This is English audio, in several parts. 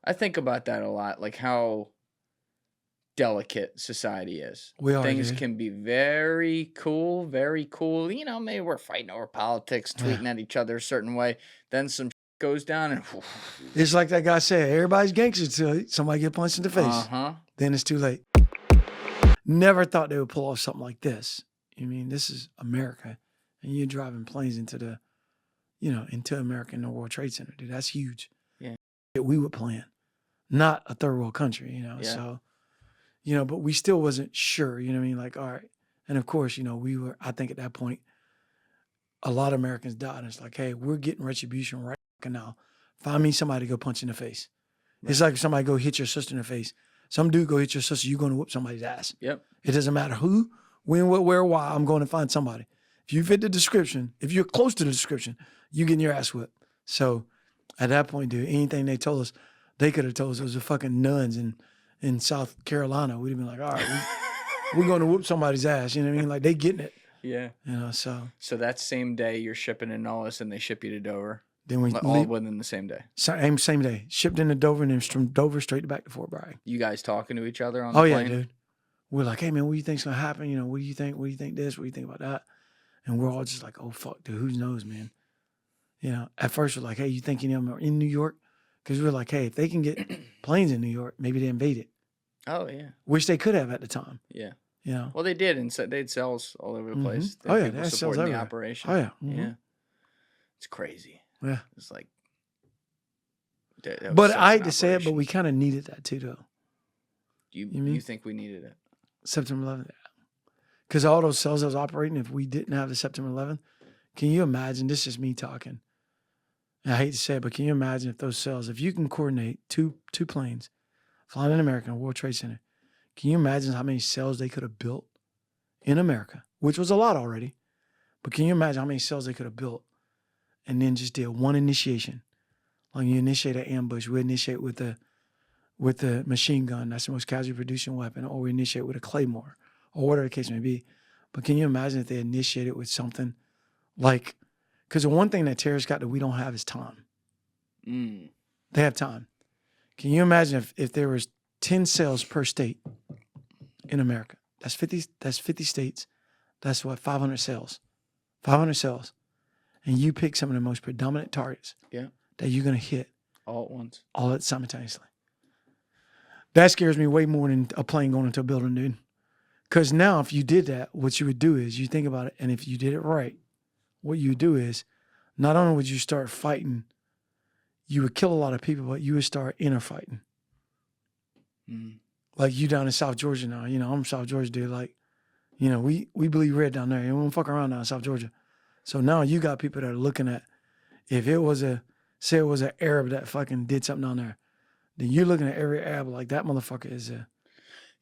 I think about that a lot, like how delicate society is. We are, Things dude. can be very cool, very cool. You know, maybe we're fighting over politics, Yeah. tweeting at each other a certain way. Then some goes down and It's like that guy said, everybody's gangster till somebody get punched in the face. Then it's too late. Never thought they would pull off something like this. I mean, this is America, and you're driving planes into the, into America in the World Trade Center, dude. That's huge. Yeah. We would plan, not a third world country, Yeah. So, but we still wasn't sure, you know what I mean? Like, all right. And of course, we were, I think at that point, a lot of Americans died. And it's like, hey, we're getting retribution right now. Find me somebody to go punch in the face. Right. It's like if somebody go hit your sister in the face. Some dude go hit your sister, you're going to whoop somebody's ass. Yep. It doesn't matter who, when, what, where, why. I'm going to find somebody. If you fit the description, if you're close to the description, you're getting your ass whipped. So at that point, dude, anything they told us, they could have told us it was the fucking nuns in South Carolina. We'd have been like, all right, we're going to whoop somebody's ass. You know what I mean? Like they getting it. Yeah. So that same day you're shipping in Nullis and they ship you to Dover. Then we all within the same day. Same day. Shipped into Dover and then from Dover straight back to Fort Bragg. You guys talking to each other on the plane? Oh yeah, dude. We're like, hey man, what do you think's gonna happen? What do you think? What do you think this? What do you think about that? And we're all just like, oh fuck, dude, who knows, man? At first we're like, hey, you think any of them are in New York? Because we're like, hey, if they can get planes in New York, maybe they invade it. Oh yeah. Which they could have at the time. Yeah. Well, they did, and they had cells all over the place. Oh yeah, they had cells everywhere. The operation. Oh yeah. Yeah. It's crazy. Yeah. It's like. But I hate to say it, but we kind of needed that too, though. You think we needed it? September 11th. Because all those cells that was operating, if we didn't have the September 11th, can you imagine? This is me talking. And I hate to say it, but can you imagine if those cells, if you can coordinate two planes flying in America, World Trade Center, can you imagine how many cells they could have built in America, which was a lot already. But can you imagine how many cells they could have built and then just did one initiation? Like you initiate an ambush, we initiate with the machine gun, that's the most casualty producing weapon, or we initiate with a claymore, or whatever the case may be. But can you imagine if they initiated with something like, because the one thing that terrorists got that we don't have is time. They have time. Can you imagine if there was 10 cells per state in America? That's 50 states. That's what, 500 cells. 500 cells. And you pick some of the most predominant targets. Yeah. That you're going to hit. All at once. All at simultaneously. That scares me way more than a plane going into a building, dude. Because now if you did that, what you would do is you think about it, and if you did it right, what you would do is not only would you start fighting, you would kill a lot of people, but you would start inner fighting. Like you down in South Georgia now. I'm South Georgia, dude. Like, we bleed red down there. We don't fuck around down in South Georgia. So now you got people that are looking at, if it was say it was an Arab that fucking did something down there, then you're looking at every Arab like that motherfucker is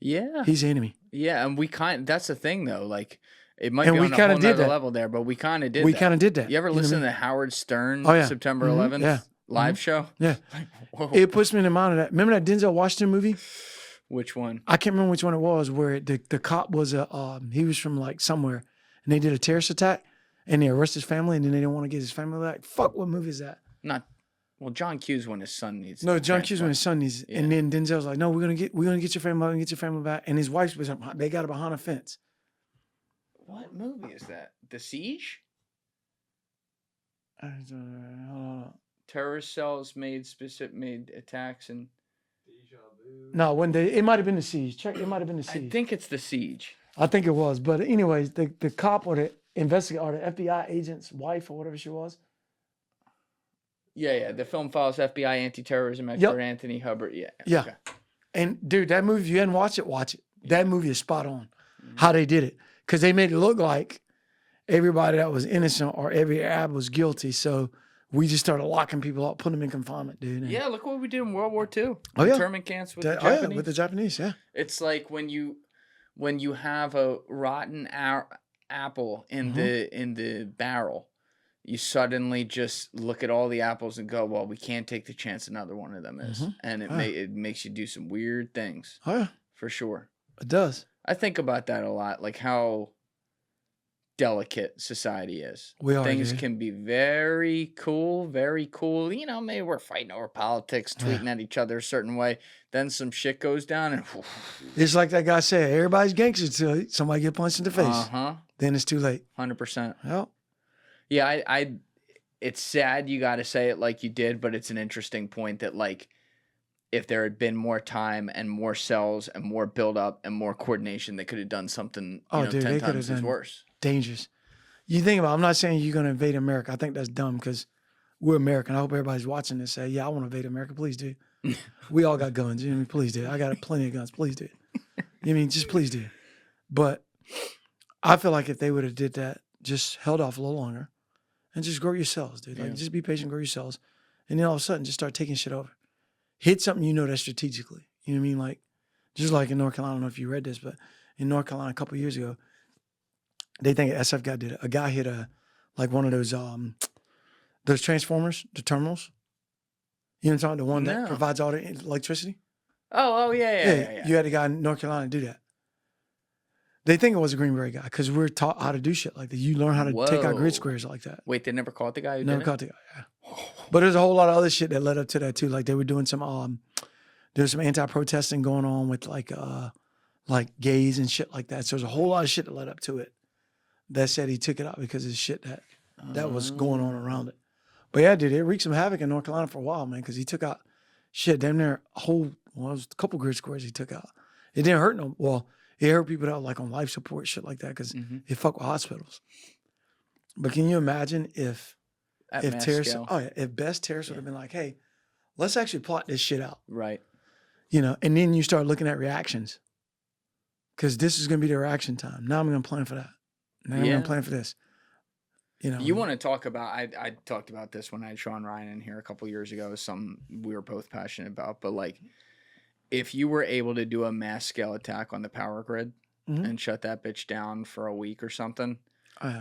he's the enemy. Yeah, and that's the thing though. Like it might be on a whole nother level there, but we kind of did that. You ever listen to Howard Stern September 11th live show? Yeah. Like, it puts me in the mind of that. Remember that Denzel Washington movie? Which one? I can't remember which one it was, where the cop was he was from like somewhere and they did a terrorist attack and they arrested his family and then they didn't want to get his family back. Fuck, what movie is that? John Q's when his son needs. No, John Q's when his son needs. Yeah. And then Denzel's like, no, we're gonna get your family back and get your family back. And his wife was, they got her behind a fence. What movie is that? The Siege? Terrorist cells made attacks and. No, it might have been the Siege. Check, it might have been the Siege. I think it's the Siege. I think it was, but anyways, the cop or the investigator or the FBI agent's wife or whatever she was. Yeah. The film follows FBI anti-terrorism expert Anthony Hubbard. Yeah. Okay. And dude, that movie, if you hadn't watched it, watch it. That movie is spot on. How they did it, because they made it look like everybody that was innocent or every Arab was guilty. So we just started locking people up, putting them in confinement, dude. And look what we did in World War II. Oh, internment camps with the Japanese. Oh, yeah, with the Japanese, yeah. It's like when you have a rotten apple in the barrel, you suddenly just look at all the apples and go, well, we can't take the chance another one of them is. And it makes you do some weird things. Oh, yeah. For sure. It does. I think about that a lot, like how delicate society is. We are, Things dude. can be very cool, very cool. You know, maybe we're fighting over politics, tweeting at each other a certain way. Then some shit goes down, and It's like that guy said, everybody's gangster till somebody get punched in the face. Then it's too late. 100%. Well, Yeah, it's sad you got to say it like you did, but it's an interesting point that, like, if there had been more time and more cells and more build-up and more coordination, they could have done something, dude, 10 they could have times as done worse. dangerous. You think about, I'm not saying you're going to invade America. I think that's dumb because we're American. I hope everybody's watching this say, yeah, I want to invade America. Please do. We all got guns. You know what I mean? Please do. I got plenty of guns. Please do. You know what I mean? Just please do. But I feel like if they would have did that, just held off a little longer and just grow your cells, dude. Like, just be patient, grow your cells. And then all of a sudden, just start taking shit over. Hit something you know that strategically. You know what I mean? Like, just like in North Carolina, I don't know if you read this, but in North Carolina a couple of years ago, they think an SF guy did it. A guy hit like one of those transformers, the terminals. You know what I'm talking about? The one that provides all the electricity. Oh, yeah. You had a guy in North Carolina do that. They think it was a Green Beret guy because we're taught how to do shit like that. You learn how to take out grid squares like that. Wait, they never caught the guy who never did caught the guy. Yeah. But there's a whole lot of other shit that led up to that too. Like they were doing some there's some anti-protesting going on with like gays and shit like that. So there's a whole lot of shit that led up to it. That said he took it out because of shit that was going on around it. But yeah, dude, it wreaked some havoc in North Carolina for a while, man, because he took out shit damn near it was a couple grid squares he took out. It didn't hurt no. Well, it hurt people that were like on life support, shit like that, because it fucked with hospitals. But can you imagine if terrorists, if best terrorists would have been like, hey, let's actually plot this shit out. Right. You know, and then you start looking at reactions. Because this is going to be the reaction time. Now I'm going to plan for that. Now I'm going to plan for this. You know, you want to talk about, I talked about this when I had Sean Ryan in here a couple years ago, something we were both passionate about, but like, if you were able to do a mass scale attack on the power grid and shut that bitch down for a week or something,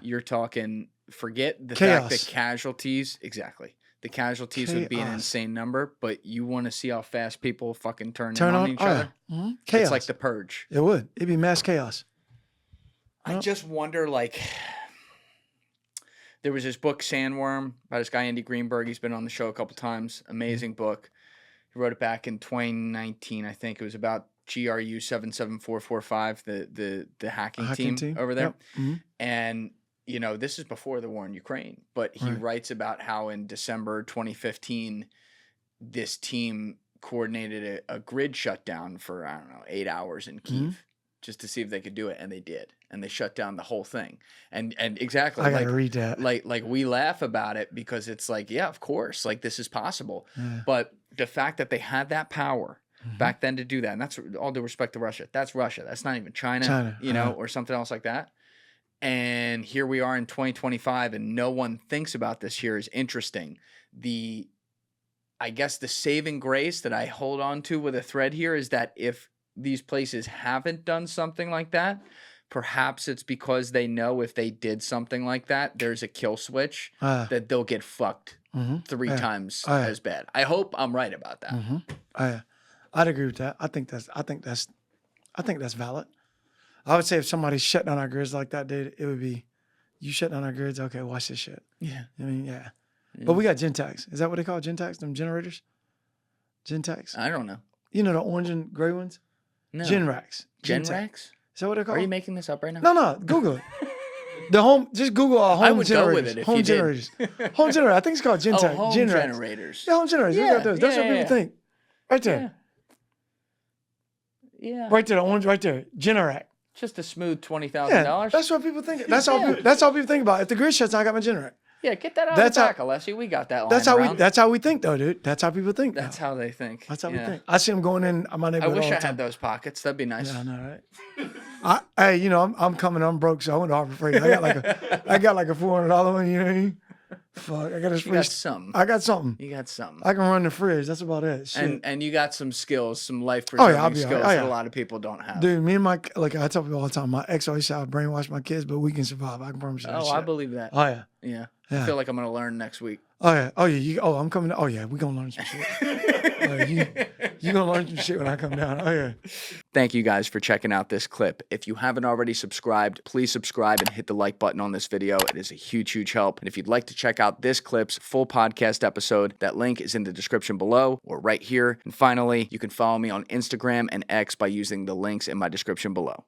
you're talking, forget the fact that casualties, the casualties would be an insane number, but you want to see how fast people fucking turn on each other? Chaos. It's like the purge. It would. It'd be mass chaos. I just wonder, like, there was this book, Sandworm, by this guy, Andy Greenberg. He's been on the show a couple times. Amazing book. He wrote it back in 2019, I think. It was about GRU 77445, the hacking team over there. Yep. And, you know, this is before the war in Ukraine. But he writes about how in December 2015, this team coordinated a grid shutdown for, 8 hours in Kyiv. Just to see if they could do it, and they did, and they shut down the whole thing. And exactly, I gotta read that. Like we laugh about it because it's like, yeah, of course, like this is possible. But the fact that they had that power back then to do that, and that's all due respect to Russia. That's Russia. That's not even China. You know, or something else like that. And here we are in 2025, and no one thinks about this here is interesting. I guess the saving grace that I hold on to with a thread here is that if these places haven't done something like that, perhaps it's because they know if they did something like that, there's a kill switch that they'll get fucked 3 times as bad. I hope I'm right about that. I'd agree with that. I think that's valid. I would say if somebody shut down our grids like that, dude, it would be, you shut down our grids, okay, watch this shit. Yeah. I mean, But we got Gentax. Is that what they call Gentax? Them generators? Gentax? I don't know. You know the orange and gray ones? No. Genrax. Genrax? Is that what they're called? Are you making this up right now? No, Google it. Just Google home I would generators. go with it if home you generators. did. Home generator. I think it's called Gentax. Home Genrax. generators. Yeah, home generators. We got those. That's what people think. Right there. Yeah. Right there, the orange right there. Generac. Just a smooth $20,000. Yeah, that's what people think. That's all people think about. If the grid shuts down, I got my Generac. Yeah, get that out of the back, Alessi. We got that line That's how we think, though, dude. That's how people think. That's how they think. That's how we think. I see them going in my neighborhood. I wish all the I time. had those pockets. That'd be nice. Yeah, I know, right? Hey, you know, I'm coming. I'm broke, so I went to Harbor Freight. I got like a $400 one. You know what I mean? Fuck, I got a fridge. You got something. I got something. You got something. I can run the fridge. That's about it. Shit. And you got some skills, some life preserving skills that a lot of people don't have. Dude, me and I tell people all the time, my ex always said I brainwash my kids, but we can survive. I can promise you that shit. I believe that. Oh, yeah. Yeah. I feel like I'm going to learn next week. Oh, yeah. Oh, yeah. I'm coming. Oh, yeah. We're going to learn some shit. You gonna learn some shit when I come down. Oh yeah. Thank you guys for checking out this clip. If you haven't already subscribed, please subscribe and hit the like button on this video. It is a huge, huge help. And if you'd like to check out this clip's full podcast episode, that link is in the description below or right here. And finally, you can follow me on Instagram and X by using the links in my description below.